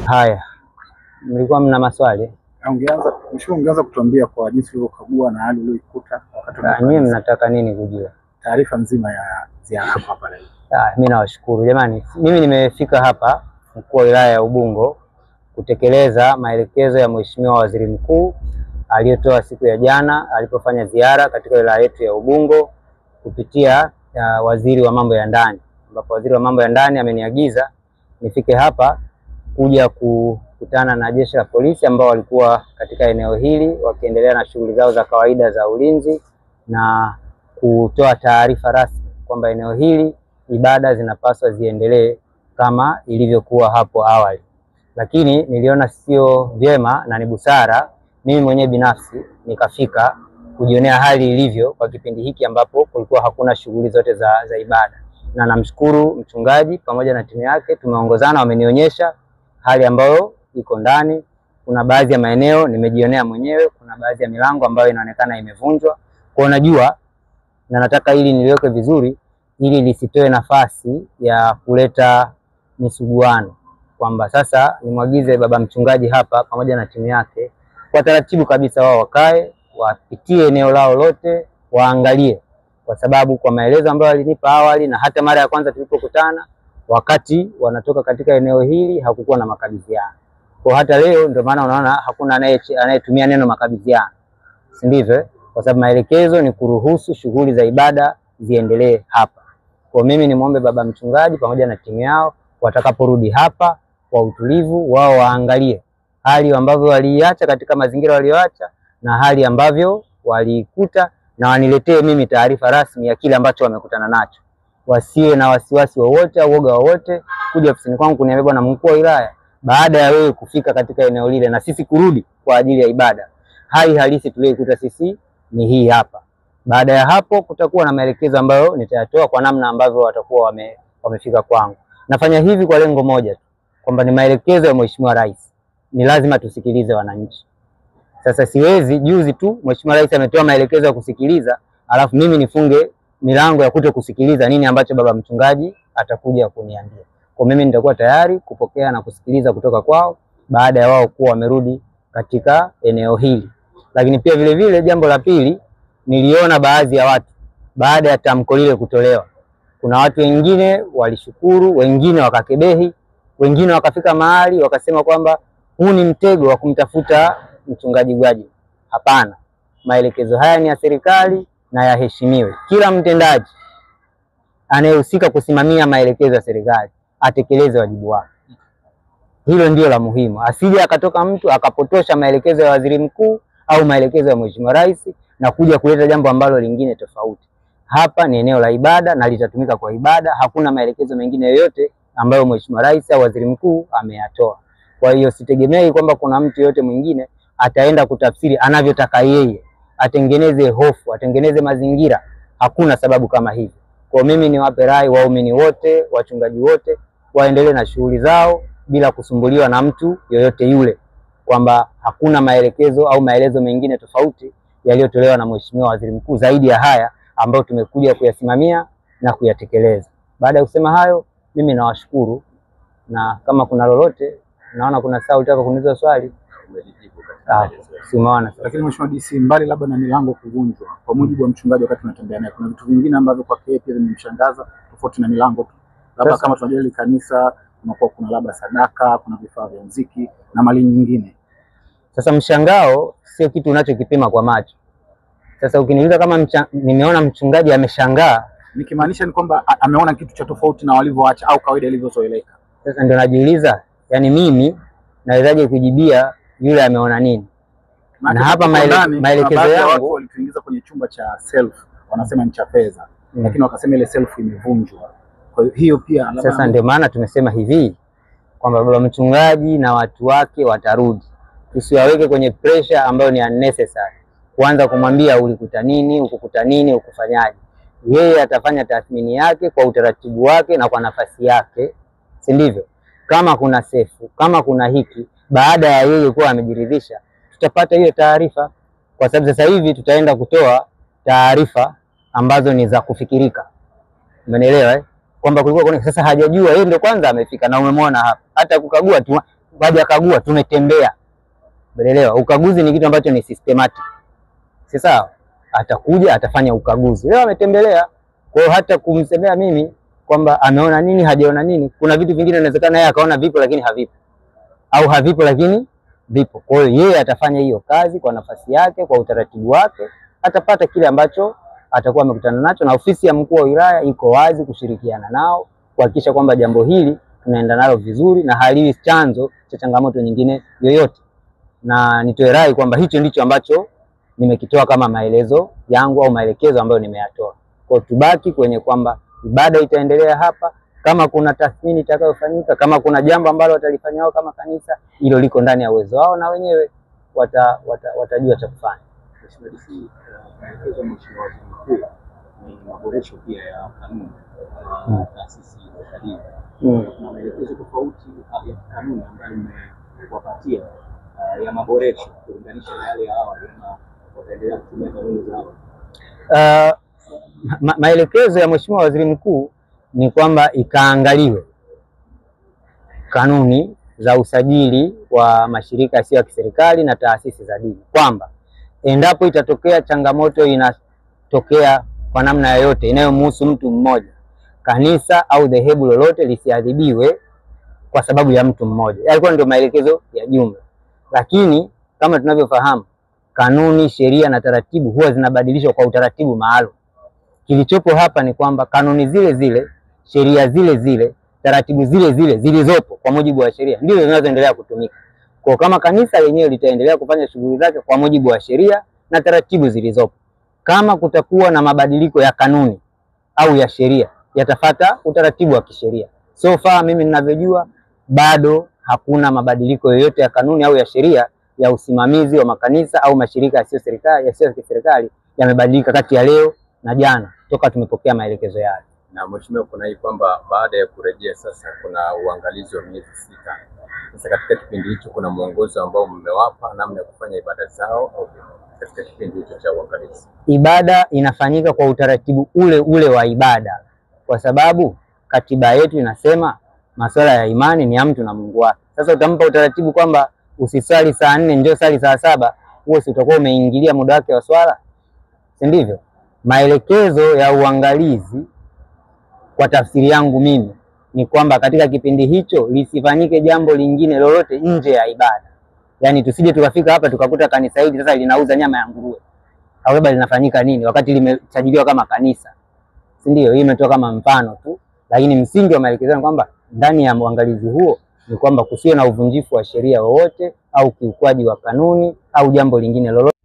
Haya, mlikuwa mna maswali? Ungeanza kutuambia kwa jinsi ulivyokagua na hali uliyoikuta wakati nyinyi mnataka nini kujua? Taarifa nzima ya ziara hapa leo. Mimi nawashukuru jamani. Mimi nimefika hapa mkuu wa wilaya ya Ubungo kutekeleza maelekezo ya Mheshimiwa Waziri Mkuu aliyotoa siku ya jana alipofanya ziara katika wilaya yetu ya Ubungo kupitia waziri wa mambo ya ndani, ambapo waziri wa mambo ya ndani ameniagiza nifike hapa kuja kukutana na jeshi la polisi ambao walikuwa katika eneo hili wakiendelea na shughuli zao za kawaida za ulinzi na kutoa taarifa rasmi kwamba eneo hili ibada zinapaswa ziendelee kama ilivyokuwa hapo awali. Lakini niliona sio vyema na ni busara mimi mwenyewe binafsi nikafika kujionea hali ilivyo kwa kipindi hiki ambapo kulikuwa hakuna shughuli zote za ibada. Na namshukuru mchungaji pamoja na timu yake, tumeongozana, wamenionyesha hali ambayo iko ndani. Kuna baadhi ya maeneo nimejionea mwenyewe, kuna baadhi ya milango ambayo inaonekana imevunjwa. Kwa najua na nataka ili niliweke vizuri ili lisitoe nafasi ya kuleta misuguano, kwamba sasa nimwagize baba mchungaji hapa pamoja na timu yake kwa taratibu kabisa, wao wakae wapitie eneo lao lote waangalie, kwa sababu kwa maelezo ambayo alinipa awali na hata mara ya kwanza tulipokutana, wakati wanatoka katika eneo hili hakukuwa na makabidhiano. Kwa hata leo ndio maana unaona hakuna anayetumia neno makabidhiano, si ndivyo? Kwa sababu maelekezo ni kuruhusu shughuli za ibada ziendelee hapa. Kwa mimi nimuombe baba mchungaji pamoja na timu yao watakaporudi hapa kwa utulivu, wao waangalie hali ambavyo waliacha katika mazingira walioacha na hali ambavyo walikuta, na waniletee mimi taarifa rasmi ya kile ambacho wamekutana nacho. Wasiwe na wasiwasi wowote au woga wowote kuja ofisini kwangu kuniambia bwana mkuu wa wilaya, baada ya wewe kufika katika eneo lile na sisi kurudi kwa ajili ya ibada, hali halisi tuliyokuta sisi ni hii hapa. Baada ya hapo kutakuwa na maelekezo ambayo nitayatoa kwa namna ambavyo watakuwa wamefika kwangu. Nafanya hivi kwa lengo moja tu, kwamba ni maelekezo ya Mheshimiwa Rais, ni lazima tusikilize wananchi. Sasa siwezi juzi tu Mheshimiwa Rais ametoa maelekezo ya kusikiliza, alafu mimi nifunge milango ya kuto kusikiliza nini ambacho baba mchungaji atakuja kuniambia. Kwa mimi nitakuwa tayari kupokea na kusikiliza kutoka kwao baada ya wao kuwa wamerudi katika eneo hili. Lakini pia vile vile jambo la pili, niliona baadhi ya watu baada ya tamko lile kutolewa, kuna watu wengine walishukuru, wengine wakakebehi, wengine wakafika mahali wakasema kwamba huu ni mtego wa kumtafuta mchungaji Gwajima. Hapana, maelekezo haya ni ya serikali na yaheshimiwe. Kila mtendaji anayehusika kusimamia maelekezo ya serikali atekeleze wajibu wake. Hilo ndio la muhimu. Asije akatoka mtu akapotosha maelekezo ya waziri mkuu au maelekezo ya Mheshimiwa Rais na kuja kuleta jambo ambalo lingine tofauti. Hapa ni eneo la ibada na litatumika kwa ibada. Hakuna maelekezo mengine yoyote ambayo Mheshimiwa Rais au waziri mkuu ameyatoa. Kwa hiyo sitegemei kwamba kuna mtu yote mwingine ataenda kutafsiri anavyotaka yeye, atengeneze hofu, atengeneze mazingira. Hakuna sababu kama hivi. Kwa mimi niwape rai waumini wote, wachungaji wote waendelee na shughuli zao bila kusumbuliwa na mtu yoyote yule, kwamba hakuna maelekezo au maelezo mengine tofauti yaliyotolewa na Mheshimiwa Waziri Mkuu zaidi ya haya ambayo tumekuja kuyasimamia na kuyatekeleza. Baada ya kusema hayo, mimi nawashukuru, na kama kuna lolote, naona kuna saa utaka kuniuliza swali. Simaona. Lakini Mheshimiwa DC, mbali labda na milango kuvunjwa, kwa mujibu wa mchungaji wakati tunatembea naye, kuna vitu vingine ambavyo kwa yeye pia vimemshangaza tofauti na milango tu. Labda kama tunajua kanisa kuna labda sadaka, kuna vifaa vya muziki na mali nyingine. Sasa mshangao sio kitu unachokipima kwa macho. Sasa ukiniuliza kama nimeona mchungaji ameshangaa, nikimaanisha ni kwamba ameona kitu cha tofauti na walivyoacha au kawaida ilivyozoeleka. Sasa ndio najiuliza, yani mimi nawezaje kujibia yule ameona nini? Na hapa maelekezo yangu walituingiza kwenye chumba cha self, wanasema ni cha fedha, lakini wakasema ile self imevunjwa. Kwa hiyo pia sasa ndio maana tumesema hivi kwamba baba mchungaji na watu wake watarudi. Tusiwaweke kwenye pressure ambayo ni unnecessary. Kuanza kumwambia ulikuta nini, ukukuta nini, ukufanyaje. Yeye atafanya tathmini yake kwa utaratibu wake na kwa nafasi yake, si ndivyo? Kama kuna sefu, kama kuna hiki, baada ya yeye kuwa amejiridhisha, tutapata hiyo taarifa, kwa sababu sasa hivi tutaenda kutoa taarifa ambazo ni za kufikirika. Umeelewa kwamba kulikuwa kuna sasa hajajua, yeye ndio kwanza amefika na umemwona hapa. Hata kukagua tu hawajakagua, tumetembea. Umeelewa? Ukaguzi ni kitu ambacho ni systematic. Si sawa? Atakuja atafanya ukaguzi. Leo ametembelea. Kwa hiyo hata kumsemea mimi kwamba ameona nini, hajaona nini, kuna vitu vingine inawezekana yeye akaona vipo lakini havipo, au havipo lakini vipo. Kwa hiyo yeye atafanya hiyo kazi kwa nafasi yake, kwa utaratibu wake, atapata kile ambacho atakuwa amekutana nacho, na ofisi ya mkuu wa wilaya iko wazi kushirikiana nao kuhakikisha kwamba jambo hili tunaenda nalo vizuri na haliwi chanzo cha changamoto nyingine yoyote. Na nitoe rai kwamba hicho ndicho ambacho nimekitoa kama maelezo yangu au maelekezo ambayo nimeyatoa. Kwa tubaki kwenye kwamba ibada itaendelea hapa. Kama kuna tathmini itakayofanyika, kama kuna jambo ambalo watalifanya wao kama kanisa, hilo liko ndani ya uwezo wao na wenyewe watajua cha kufanya. Maelekezo ya Mheshimiwa Waziri Mkuu ni maboresho pia ya kanuni za taasisi za dini. Na maelekezo tofauti ya kanuni ambayo mmewapatia ya maboresho kulinganisha na yale ya awali, na wataendelea kutumia kanuni zao. Maelekezo ya Mheshimiwa Waziri Mkuu ni kwamba ikaangaliwe kanuni za usajili wa mashirika yasiyo ya kiserikali na taasisi za dini, kwamba endapo itatokea changamoto inatokea kwa namna yoyote inayomhusu mtu mmoja, kanisa au dhehebu lolote lisiadhibiwe kwa sababu ya mtu mmoja. Yalikuwa ndio maelekezo ya jumla, lakini kama tunavyofahamu, kanuni, sheria na taratibu huwa zinabadilishwa kwa utaratibu maalum. Kilichopo hapa ni kwamba kanuni zile zile, sheria zile zile, taratibu zile zile zilizopo kwa mujibu wa sheria ndizo zinazoendelea kutumika. Kwa kama kanisa lenyewe litaendelea kufanya shughuli zake kwa mujibu wa sheria na taratibu zilizopo, kama kutakuwa na mabadiliko ya kanuni au ya sheria, yatafuata utaratibu wa kisheria. So far mimi ninavyojua, bado hakuna mabadiliko yoyote ya kanuni au ya sheria ya usimamizi wa makanisa au mashirika yasiyo ya kiserikali yamebadilika kati ya leo na jana toka tumepokea maelekezo yale. Na mheshimiwa, kuna hii kwamba baada ya kurejea sasa kuna uangalizi wa miezi 6. Sasa katika kipindi hicho kuna mwongozo ambao mmewapa namna ya kufanya ibada zao, au katika kipindi hicho cha uangalizi ibada inafanyika kwa utaratibu ule ule wa ibada, kwa sababu katiba yetu inasema masuala ya imani ni ya mtu na Mungu wake. Sasa utampa utaratibu kwamba usisali saa 4 njoo sali saa 7, huo si utakuwa umeingilia muda wake wa swala, si ndivyo? Maelekezo ya uangalizi kwa tafsiri yangu mimi ni kwamba katika kipindi hicho lisifanyike jambo lingine lolote nje ya ibada. Yaani tusije tukafika hapa tukakuta kanisa hili sasa linauza nyama ya nguruwe, au labda linafanyika nini wakati limesajiliwa kama kanisa, si ndio? Hii imetoka kama mfano tu, lakini msingi wa maelekezo ni kwamba ndani ya uangalizi huo ni kwamba kusiwe na uvunjifu wa sheria wowote au kiukwaji wa kanuni au jambo lingine lolote.